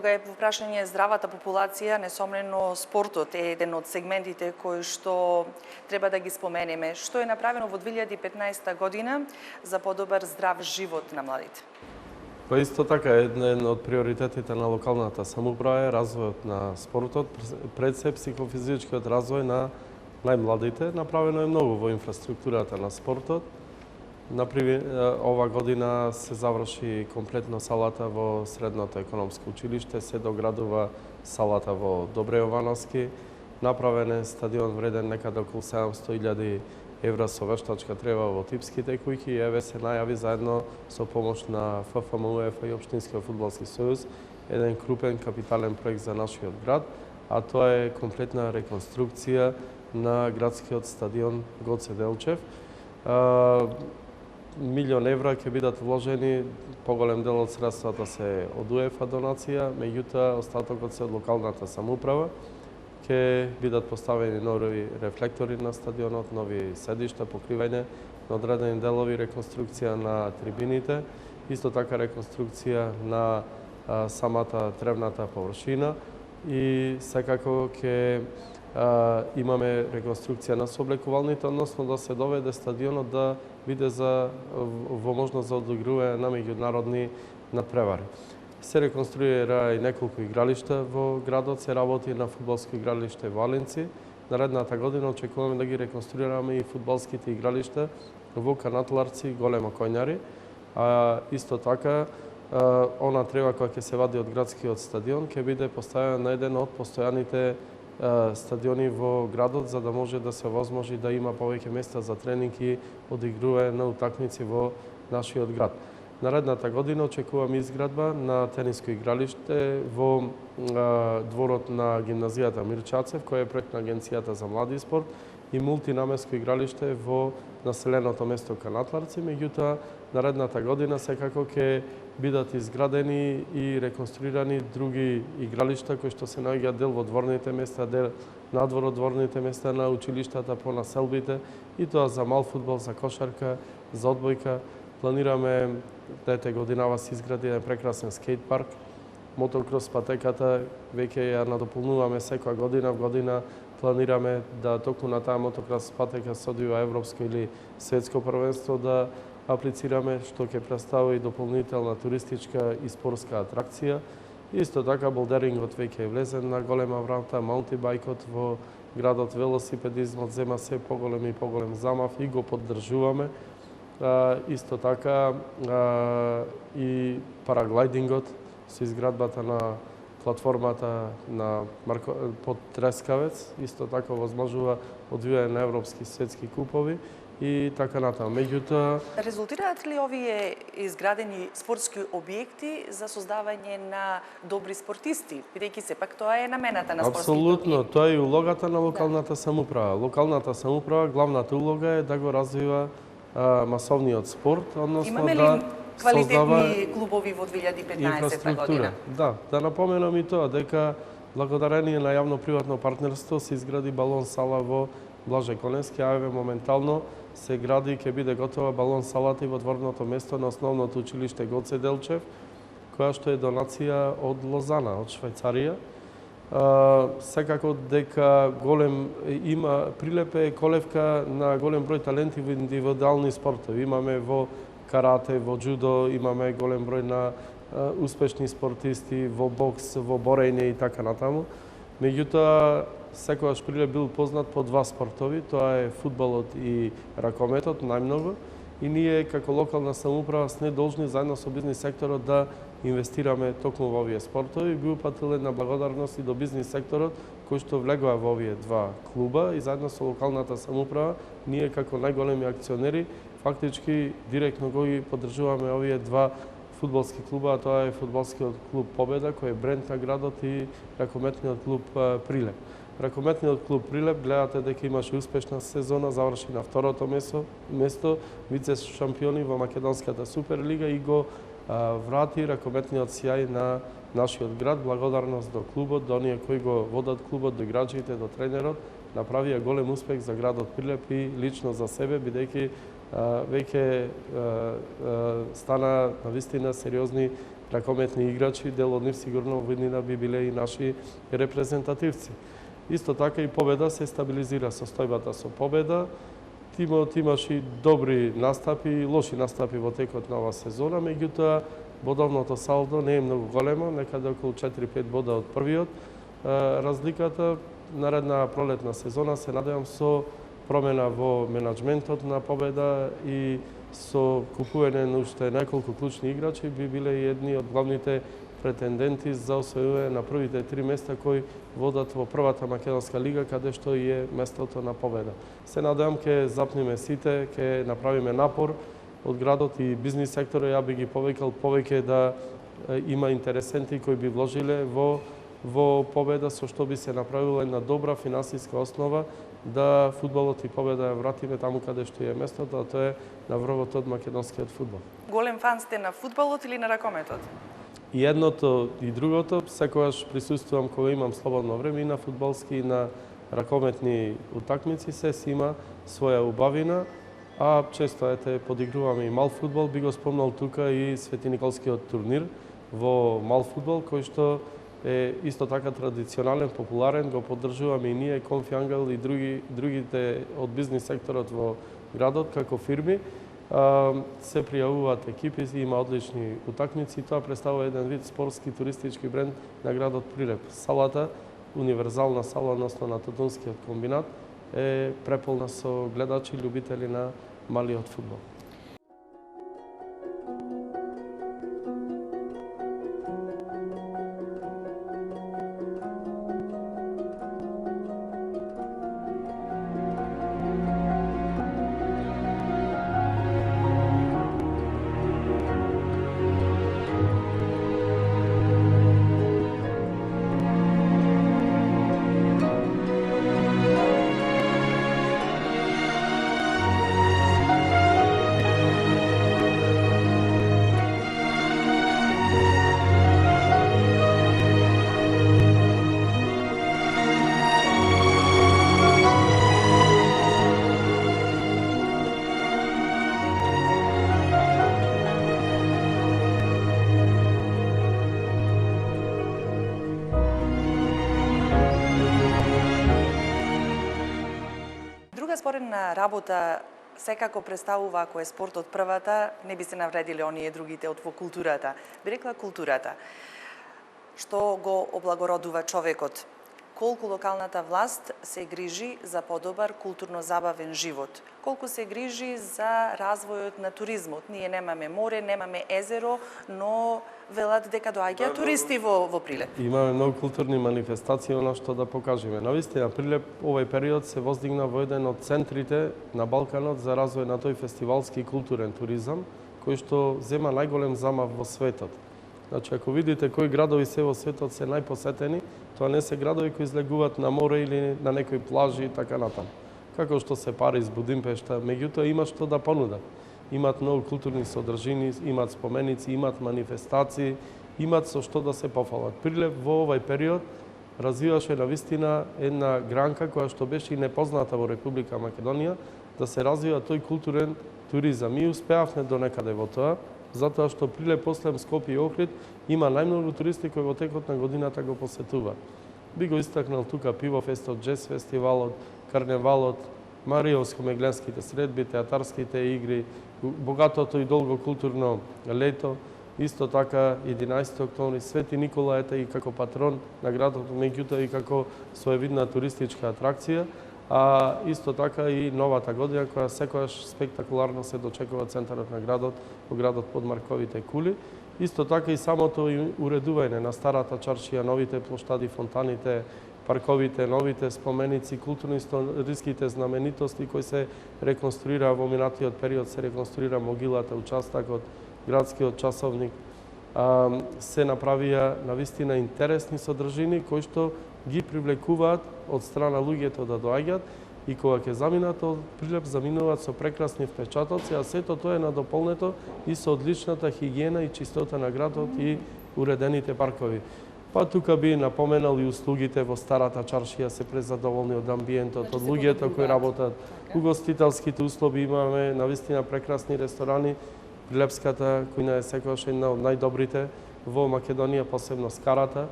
кога е во прашање здравата популација, несомнено спортот е еден од сегментите кои што треба да ги споменеме. Што е направено во 2015 година за подобар здрав живот на младите? Па исто така, еден од приоритетите на локалната самоуправа е развојот на спортот, пред се психофизичкиот развој на најмладите. Направено е многу во инфраструктурата на спортот. Например, ова година се заврши комплетно салата во Средното економско училиште, се доградува салата во Добре Јовановски, направен е стадион вреден некаде околу 700.000 евра со вештачка трева во типските куќи и еве се најави заедно со помош на ФФМ, УЕФА и Општинскиот фудбалски сојуз еден крупен капитален проект за нашиот град, а тоа е комплетна реконструкција на градскиот стадион Гоце Делчев. 1.000.000 евра ќе бидат вложени, поголем дел од средствата се од УЕФА донација, меѓутоа остатокот се од локалната самоуправа. Ќе бидат поставени нови рефлектори на стадионот, нови седишта, покривање на одредени делови, реконструкција на трибините, исто така реконструкција на самата тревната површина и секако ќе имаме реконструкција на сооблекувалните, односно да се доведе стадионот да биде во можност за одигрување на меѓународни надпревари. Се реконструира и неколку игралишта во градот, се работи на фудбалско игралиште во Алинци. Наредната година очекуваме да ги реконструираме и фудбалските игралишта во Канатларци, Голема Коњари. Исто така, она трева која ќе се вади од градскиот стадион ќе биде поставена на еден од постојаните стадиони во градот, за да може да се возможи да има повеќе места за тренинг и одигрување на утакмици во нашиот град. Наредната година очекуваме изградба на тениско игралиште во дворот на гимназијата Мирчацев, која е проект на Агенцијата за млади спорт, и мултинамеско игралиште во населеното место Канатларци. Меѓутоа, наредната година секако ќе бидат изградени и реконструирани други игралишта кои што се наоѓаат дел во дворните места, дел надвор од дворните места на училиштата по населбите, и тоа за мал фудбал, за кошарка, за одбојка. Планираме дете годинава се изгради еден прекрасен скейт парк, мотокрос патеката веќе ја надополнуваме секоја година в година. Планираме да токму на таа мотокрос патека се одвива европско или светско првенство да аплицираме, што ќе представи дополнителна туристичка и спортска атракција. Исто така болдерингот веќе е влезен на голема врата, маунтибајкот во градот, велосипедизмот зема се поголем и поголем замав и го поддржуваме. Исто така и параглайдингот со изградбата на платформата на под Трескавец, исто така возможува одвивање на европски светски купови и така натаму. Меѓутоа, резултираат ли овие изградени спортски објекти за создавање на добри спортисти, бидејќи сепак тоа е намената на спортските објекти? апсолутно, тоа е и улогата на локалната самоуправа. Локалната самоуправа, главната улога е да го развива масовниот спорт, односно имаме ли квалитетни клубови во 2015 година? Да напоменам и тоа, дека благодарение на јавно-приватно партнерство се изгради балон сала во Блаже Коневски, а еве моментално се гради, ќе биде готова балон салата и во дворното место на основното училиште Гоце Делчев, која што е донација од Лозана, од Швајцарија. Секако дека Прилеп е колевка на голем број таленти во индивидуални спортови. Имаме во карате, во џудо, имаме голем број на успешни спортисти во бокс, во борење и така натаму. Меѓутоа, секогаш Прилеп бил познат по два спортови, тоа е фудбалот и ракометот најмногу. И ние како локална самоуправа сме должни заедно со бизнис секторот да инвестираме токму во овие спортови. Би упатил една благодарност и до бизнис секторот кој што влегува во овие два клуба и заедно со локалната самоуправа ние како најголеми акционери фактички директно го ги поддржуваме овие два фудбалски клуба, а тоа е фудбалскиот клуб Победа кој е бренд на градот и ракометниот клуб Прилеп. Ракометниот клуб Прилеп гледате дека имаше успешна сезона, заврши на второто место, вице шампиони во македонската Суперлига и го врати ракометниот сјај на нашиот град. Благодарност до клубот, до оние кои го водат клубот, до играчите, до тренерот, направија голем успех за градот Прилеп и лично за себе, бидејќи Веќе стана навистина сериозни ракометни играчи, дел од нив сигурно во иднина би биле и наши репрезентативци. Исто така и победа се стабилизира состојбата со победа. Тимот имаше добри настапи и лоши настапи во текот на оваа сезона, меѓутоа бодовното салдо не е многу големо, некаде околу 4-5 бода од првиот. Разликата наредна пролетна сезона се надевам со промена во менаџментот на победа и со купување на уште неколку клучни играчи би биле и едни од главните претенденти за освојување на првите 3 места кои водат во првата македонска лига, каде што и е местото на победа. Се надевам ке запниме сите, ке направиме напор од градот и бизнис секторот. Ја би ги повикал повеќе да има интересенти кои би вложиле во победа, со што би се направила една добра финансиска основа да фудбалот и победа ја вратиме таму каде што е местото, а тоа е на врвот од македонскиот фудбал. Голем фан сте на фудбалот или на ракометот? И едното и другото, секогаш присуствувам кога имам слободно време и на фудбалски и на ракометни утакмици, се си има своја убавина, а често подигруваме и мал фудбал. Би го спомнал тука и Свети Николскиот турнир во мал фудбал, кој што е исто така традиционален, популарен, го поддржуваме и ние, Конфи Ангел и другите од бизнис секторот во градот како фирми. Се пријавуваат екипи и има одлични утакмици. Тоа представува еден вид спортски туристички бренд на градот Прилеп. Салата, универзална сала, односно на Тотунскиот комбинат, е преполна со гледачи, љубители на малиот фудбал. Споредна работа секако представува, ако е спортот првата, не би се навредиле оние другите од во културата. Би рекла културата. Што го облагородува човекот? Колку локалната власт се грижи за подобар културно-забавен живот? Колку се грижи за развојот на туризмот? Ние немаме море, немаме езеро, но велат дека доаѓаат туристи во Прилеп. Имаме многу културни манифестации, она што да покажеме. Навистина, Прилеп овој период се воздигна во еден од центрите на Балканот за развој на тој фестивалски културен туризам, кој што зема најголем замав во светот. Значи, ако видите кои градови се во светот се најпосетени, тоа не се градови кои излегуваат на море или на некои плажи и така натаму. Како што се Париз, Будимпешта, меѓутоа има што да понудат. Имаат многу културни содржини, имаат споменици, имаат манифестации, имаат со што да се пофалат. Прилеп во овој период развиваше навистина една гранка која што беше и непозната во Република Македонија, да се развива тој културен туризам. И успеавме до некаде во тоа, затоа што Прилеп после Скопје и Охрид има најмногу туристи кои во текот на годината го посетуваат. Би го истакнал тука Пивофестот, Джез фестивалот, Карневалот, Маријовско-Мегленските средби, театарските игри, богатото и долго културно лето, исто така 11 октомври, Свети Никола ете и како патрон на градот, меѓутоа и како своевидна туристичка атракција, а исто така и новата година која секогаш спектакуларно се дочекува центарот на градот, во градот под Марковите кули. Исто така и самото уредување на старата чаршија, новите плоштади, фонтаните, парковите, новите споменици, културно-историските знаменитости кои се реконструира во минатиот период, се реконструира могилата, участакот, градскиот часовник, се направија навистина интересни содржини кои што ги привлекуваат од страна луѓето да доаѓаат и кога ќе заминат од Прилеп, заминуваат со прекрасни впечатоци, а сето тоа е надополнето и со одличната хигиена и чистота на градот и уредените паркови. Па тука би напоменал и услугите во старата чаршија се презадоволни од амбиентот, од луѓето кои работат. Угостителските услови имаме, навистина прекрасни ресторани. Прилепската, која е секогаш една од најдобрите во Македонија, посебно Скарата.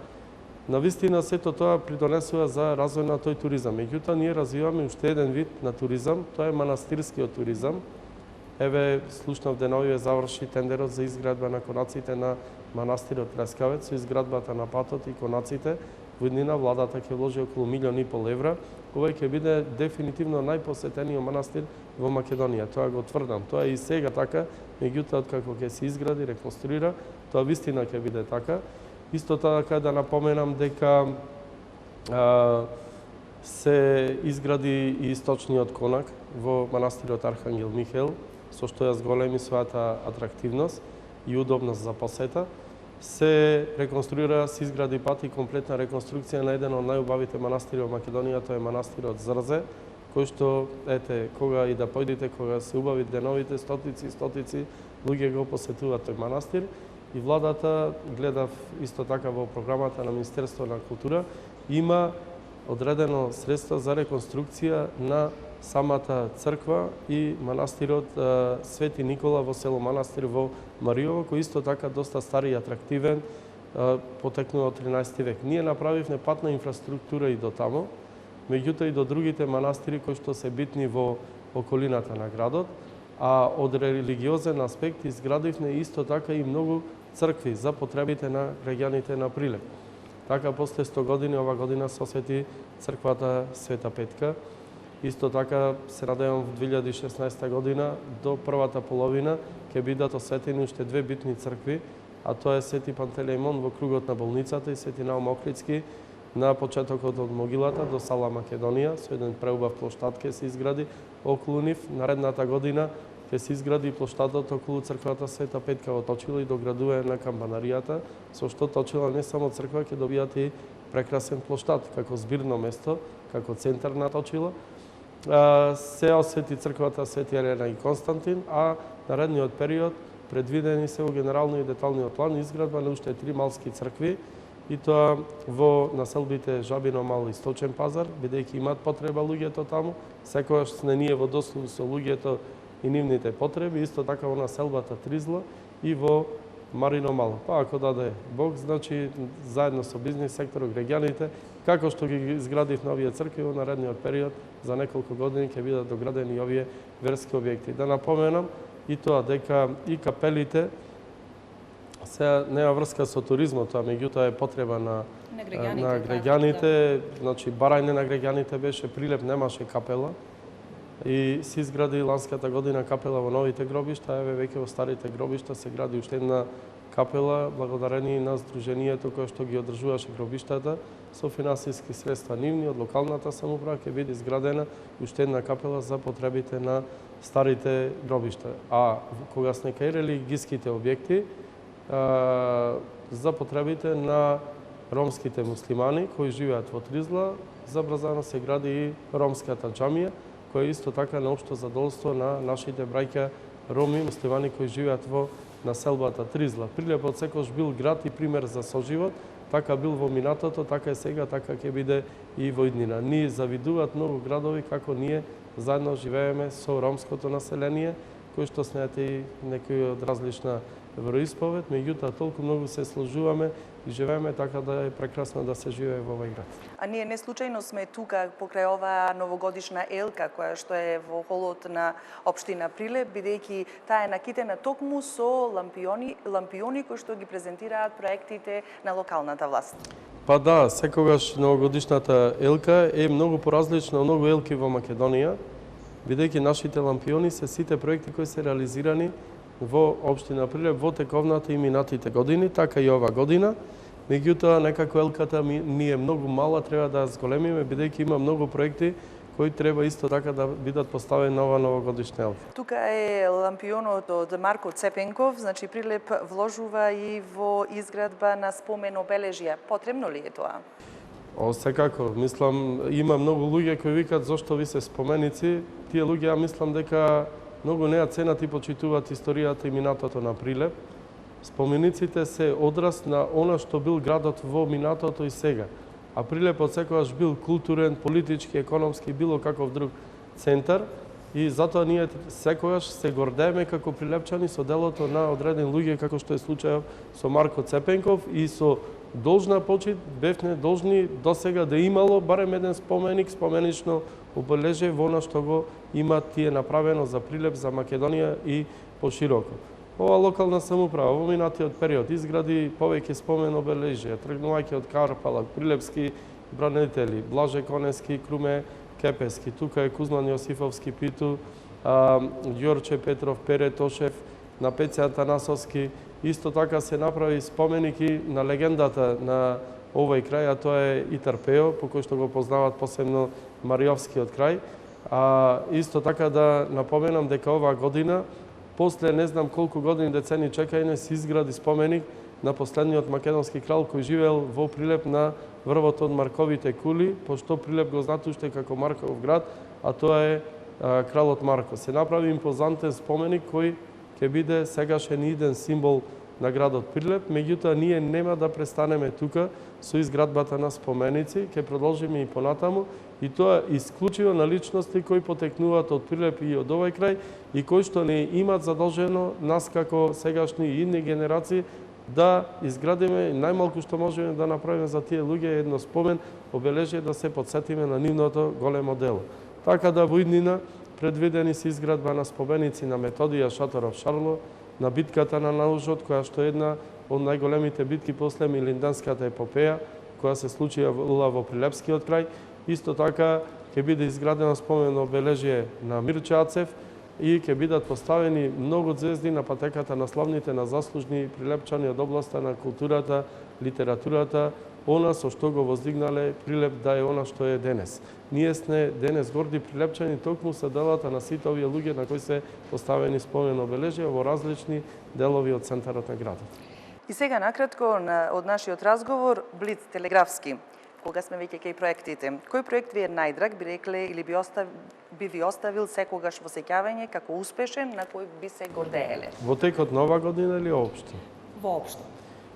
Навистина сето тоа придонесува за развој на тој туризам. Меѓутоа, ние развиваме уште еден вид на туризам, тоа е манастирскиот туризам. Еве, слушнав деновиве заврши тендерот за изградба на конаците на манастирот Лескавец, со изградбата на патот и конаците. Во иднина владата ќе вложи околу 1,5 милион евра. Овој ќе биде дефинитивно најпосетениот манастир во Македонија. Тоа го тврдам. Тоа е и сега така, меѓутоа откако ќе се изгради, реконструира, тоа вистина ќе биде така. Исто така да напоменам дека се изгради и источниот конак во манастирот Архангел Михаел, со што ја зголеми својата атрактивност и удобност за посета. Се реконструира, се изгради пат и комплетна реконструкција на еден од најубавите манастири во Македонија, тоа е манастирот Зрзе, кој што, ете, кога и да појдете, кога се убави деновите, стотици луѓе го посетуваат тој манастир. И владата, гледав исто така во програмата на Министерство на култура, има одредено средство за реконструкција на самата црква и манастирот Свети Никола во село Манастир во Мариово, кој исто така доста стар и атрактивен, потекнува од 13 век. Ние направивме патна инфраструктура и до тамо, меѓутоа и до другите манастири кои што се битни во околината на градот, а од религиозен аспект изградивме исто така и многу цркви за потребите на граѓаните на Прилеп. Така, после 100 години, ова година се освети црквата Света Петка. Исто така, се надевам во 2016 година, до првата половина, ќе бидат осветени уште две битни цркви, а тоа е Свети Пантелеимон во кругот на болницата и Свети Наум Охридски на почетокот од могилата до Сала Македонија, со еден преубав плоштад ќе се изгради околу нив. Наредната година ќе се изгради плоштадот околу црквата Света Петка во Точила и доградување на камбанаријата, со што Точила не само црква ќе добијат и прекрасен плоштад како збирно место, како центар на Точила. Се освети црквата Свети Елена и Константин, а наредниот период предвидени се во генерално и деталниот план изградба на уште 3 малски цркви, и тоа во населбите Жабино Мал и Сточен пазар, бидејќи имаат потреба луѓето таму, секогаш сме ние во дослуг со луѓето и нивните потреби, исто така во населбата Тризла и во Марино Мал. Па ако даде Бог, значи заедно со бизнис секторот, граѓаните, како што ги изградив на овие цркви во наредниот период, за неколку години ќе бидат доградени овие верски објекти. Да напоменам и тоа дека и капелите се нема врска со туризмот, тоа меѓутоа е потреба на граѓаните, значи барање на граѓаните беше, Прилеп немаше капела и се изгради ланската година капела во новите гробишта, еве веќе во старите гробишта се гради уште една капела благодарение на здруженијето кое што ги одржуваше гробиштата со финансиски средства нивни од локалната самоуправа ќе биде изградена уште една капела за потребите на старите гробишта. А кога сме кај религиските објекти, за потребите на ромските муслимани кои живеат во Тризла, забрзано се гради и ромската џамија, која е исто така на општо задоволство на нашите браќа роми муслимани кои живеат во населбата Тризла. Прилепот секогаш бил град и пример за соживот, така бил во минатото, така е сега, така ќе биде и во иднина. Ние завидуваат многу градови како ние заедно живееме со ромското население, кои што снеате и некои од различна вероисповед, меѓутоа толку многу се сложуваме и живееме така да е прекрасно да се живее во овој град. А ние не случајно сме тука покрај оваа новогодишна елка која што е во холот на општина Прилеп, бидејќи таа е накитена токму со лампиони кои што ги презентираат проектите на локалната власт. Па да, секогаш новогодишната елка е многу поразлична од многу елки во Македонија, бидејќи нашите лампиони се сите проекти кои се реализирани во општина Прилеп во тековната и минатите години, така и ова година. Меѓутоа, некако елката ни е многу мала, треба да ја зголемиме, бидејќи има многу проекти кои треба исто така да бидат поставени на ова новогодишна елка. Тука е лампионот од Марко Цепенков, значи Прилеп вложува и во изградба на спомен обележја. Потребно ли е тоа? Секако, мислам, има многу луѓе кои викаат зошто ви се споменици. Тие луѓе, ја мислам дека многу неа ценат и почитуваат историјата и минатото на Прилеп. Спомениците се одраз на она што бил градот во минатото и сега. А Прилеп секогаш бил културен, политички, економски, било каков друг центар и затоа ние секогаш се гордееме како прилепчани со делото на одредени луѓе како што е случајот со Марко Цепенков и со должна почит бевме должни досега да имало барем еден споменик, споменично обележие во она што го има тие направено за Прилеп, за Македонија и пошироко. Ова локална самоуправа во минатиот период изгради повеќе спомен обележија, тргнувајќи од Карпалак, Прилепски бранители, Блаже Конески, Круме Кепески, тука е Кузман Јосифовски Питу, Ѓорче Петров, Пере Тошев, на Пеце Атанасовски. Исто така се направи споменики на легендата на овој крај, а тоа е Итар-Пео, по кој што го познават посебно Мариовскиот крај. Исто така да напоменам дека оваа година, после не знам колку години, децени чекање, се изгради споменик на последниот македонски крал кој живеел во Прилеп на врвот од Марковите кули, пошто Прилеп го знаат уште како Марков град, а тоа е кралот Марко. Се направи импозантен споменик кој ќе биде сегашен иден символ на градот Прилеп, меѓутоа ние нема да престанеме тука со изградбата на споменици, ќе продолжиме и понатаму, и тоа исклучиво на личности кои потекнуваат од Прилеп и од овој крај и кои што не имат задолжено нас како сегашни и идни генерации да изградиме најмалку што можеме да направиме за тие луѓе едно спомен, обележие да се подсетиме на нивното големо дело. Така да во иднина предвидени се изградба на споменици на Методија Шаторов Шарло, на битката на Наужот, која што е една од најголемите битки после Милинданската епопеја, која се случила во Прилепскиот крај. Исто така ќе биде изградено спомено обележие на Мирче Ацев и ќе бидат поставени многу звезди на патеката на славните, на заслужни прилепчани од областа на културата, литературата, она со што го воздигнале Прилеп да е она што е денес. Ние сме денес горди прилепчани токму со делата на сите овие луѓе на кои се поставени спомен обележија во различни делови од центарот на градот. И сега накратко од нашиот разговор блиц телеграфски. Кога сме веќе кај проектите, кој проект ви е најдраг, би рекле, или би ви оставил секогаш во сеќавање како успешен, на кој би се гордееле? Во текот на ова година или општо? Воопшто.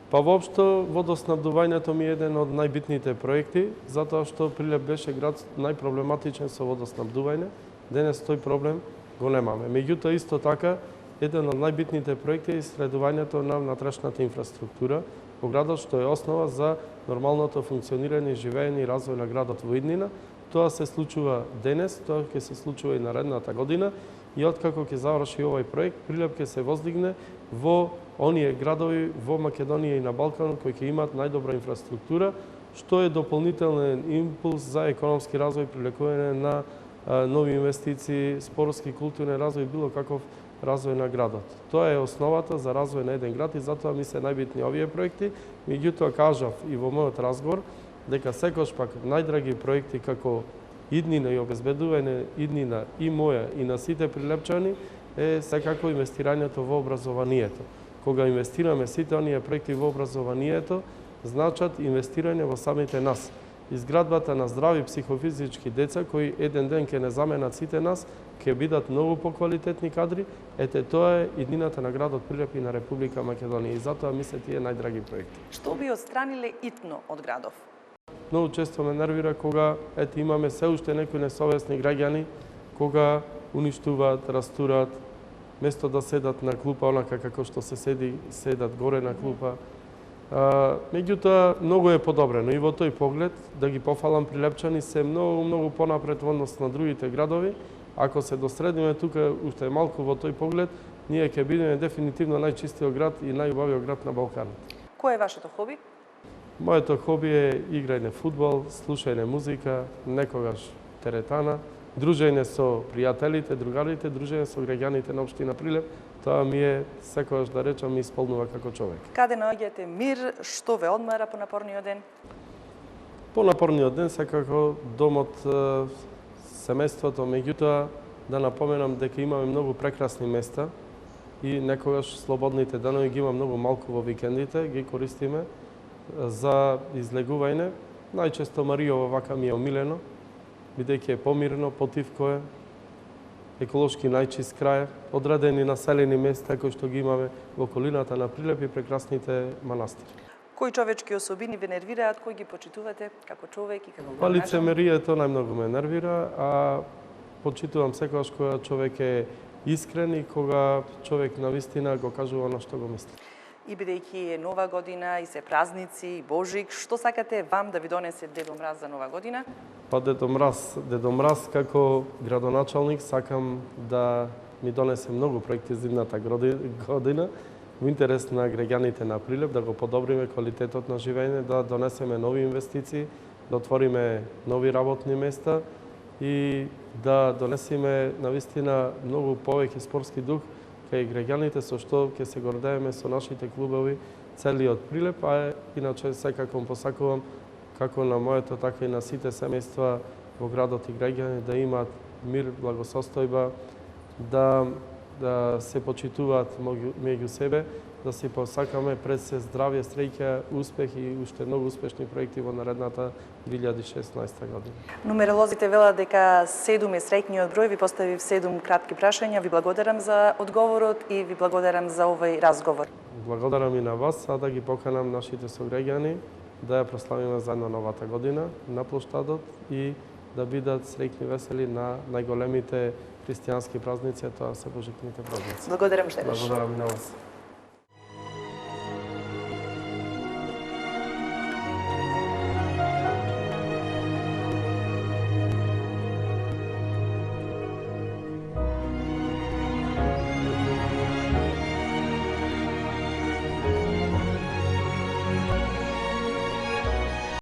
Па воопшто водоснабдувањето ми е еден од најбитните проекти, затоа што Прилеп беше град најпроблематичен со водоснабдување. Денес тој проблем го немаме. Меѓутоа исто така еден од најбитните проекти е исследувањето на внатрешната инфраструктура во градот, што е основа за нормалното функционирање, живеење и развој на градот во иднина. Тоа се случува денес, тоа ќе се случува и наредната година и откако ќе заврши овој проект, Прилеп ќе се воздигне во оние градови во Македонија и на Балканот кои ќе имаат најдобра инфраструктура, што е дополнителен импулс за економски развој, привлекување на нови инвестиции, спортски, културен развој, било каков развој на градот. Тоа е основата за развој на еден град и затоа ми се најбитни овие проекти. Меѓутоа кажав и во мојот разговор дека секош пак најдраги проекти како иднина и обезбедување иднина и моја и на сите прилепчани е секако инвестирањето во образованието. Кога инвестираме сите оние проекти во образованието, значат инвестирање во самите нас. Изградбата на здрави психофизички деца кои еден ден ќе не заменат сите нас, ќе бидат многу поквалитетни кадри, ете тоа е иднината на градот Прилеп и на Република Македонија и затоа ми се тие најдраги проекти. Што би отстраниле итно од градов? Многу често ме нервира кога имаме се уште некои несовесни граѓани, кога уништуваат, растурат, место да седат на клупа онака како што се седат горе на клупа. Меѓутоа, многу е подобрено и во тој поглед, да ги пофалам прилепчани, се многу понапред во однос на другите градови. Ако се досредиме тука уште малку во тој поглед, ние ќе бидеме дефинитивно најчистиот град и најубавиот град на Балканот. Кој е вашето хоби? Моето хоби е играње фудбал, слушање музика, некогаш теретана, дружење со пријателите, другарите, дружење со граѓаните на општина Прилеп. Тоа ми е, секогаш да речам, ми исполнува како човек. Каде наоѓате мир, што ве одмара по напорниот ден? По напорниот ден секако домот, семејството, меѓутоа да напоменам дека имаме многу прекрасни места и некогаш слободните денови ги има многу малку во викендите, ги користиме за излегување. Најчесто Мариово вака ми е омилено, бидејќи е помирно, потивко е. еколошки најчист крај, одредени населени места кои што ги имаме во околината на Прилеп и прекрасните манастири. Кои човечки особини ве нервираат, кои ги почитувате како човек и како Па гражданин? лицемерието најмногу ме нервира, а почитувам секогаш кога човек е искрен и кога човек навистина го кажува она што го мисли. И бидејќи е нова година и се празници и Божик, што сакате вам да ви донесе Дедо Мраз за нова година? Па Дедо Мраз како градоначалник сакам да ми донесе многу проекти за идната година во интерес на граѓаните на Прилеп, да го подобриме квалитетот на живење, да донесеме нови инвестиции, да отвориме нови работни места и да донесеме навистина многу повеќе спортски дух кај граѓаните, со што ќе се гордееме со нашите клубови целиот Прилеп, а иначе секако посакувам како на моето, така и на сите семејства во градот и граѓани да имаат мир, благосостојба, да се почитуваат меѓу себе, да си посакаме пред се здравје, среќа, успех и уште многу успешни проекти во наредната 2016 година. Нумеролозите велат дека 7 е среќниот број, ви поставив 7 кратки прашања, ви благодарам за одговорот и ви благодарам за овој разговор. Благодарам и на вас, а да ги поканам нашите сограѓани да ја прославиме заедно новата година на плоштадот и да бидат среќни весели на најголемите христијански празници, а тоа се Божитните празници. Благодарам што Благодарам и на вас.